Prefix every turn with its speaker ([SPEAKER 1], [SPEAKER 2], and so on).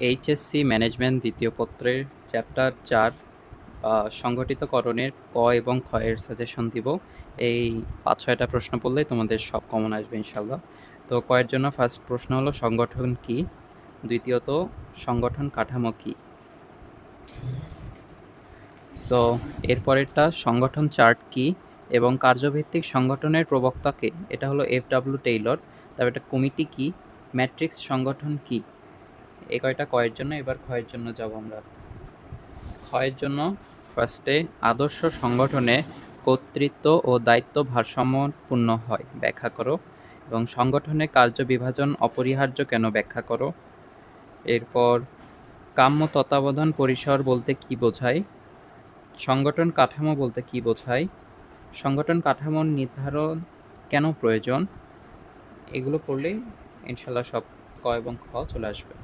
[SPEAKER 1] HSC management দ্বিতীয় পত্রের chapter ৪ সংগঠিতকরণের ক এবং খ এর সাজেশন দিব। এই ৫-৬টা প্রশ্ন পড়লেই তোমাদের সব কমন আসবে ইনশাআল্লাহ। তো ক এর জন্য ফার্স্ট প্রশ্ন হলো সংগঠন কি? দ্বিতীয়ত সংগঠন কাঠামো কি? সো এরপরেরটা সংগঠন চার্ট কি এবং কার্যভিত্তিক সংগঠনের প্রবক্তা কে? এটা হলো এফ.ডব্লিউ. টেইলর। তারপর এটা কমিটি কি? ম্যাট্রিক্স সংগঠন কি? এই কয়টা ক এর জন্য। এবার খ এর জন্য যাব আমরা। ক্ষয়ের জন্য ফার্স্টে আদর্শ সংগঠনে কর্তৃত্ব ও দায়িত্ব ভারসাম্যপূর্ণ হয়, ব্যাখ্যা করো। এবং সংগঠনে কার্য বিভাজন অপরিহার্য কেন, ব্যাখ্যা করো। এরপর কাম্য তত্ত্বাবধান পরিসর বলতে কি বোঝায়? সংগঠন কাঠামো বলতে কি বোঝায়? সংগঠন কাঠামোর নির্ধারণ কেন প্রয়োজন? এগুলো পড়লেই ইনশাল্লাহ সব ক এবং খ চলে আসবে।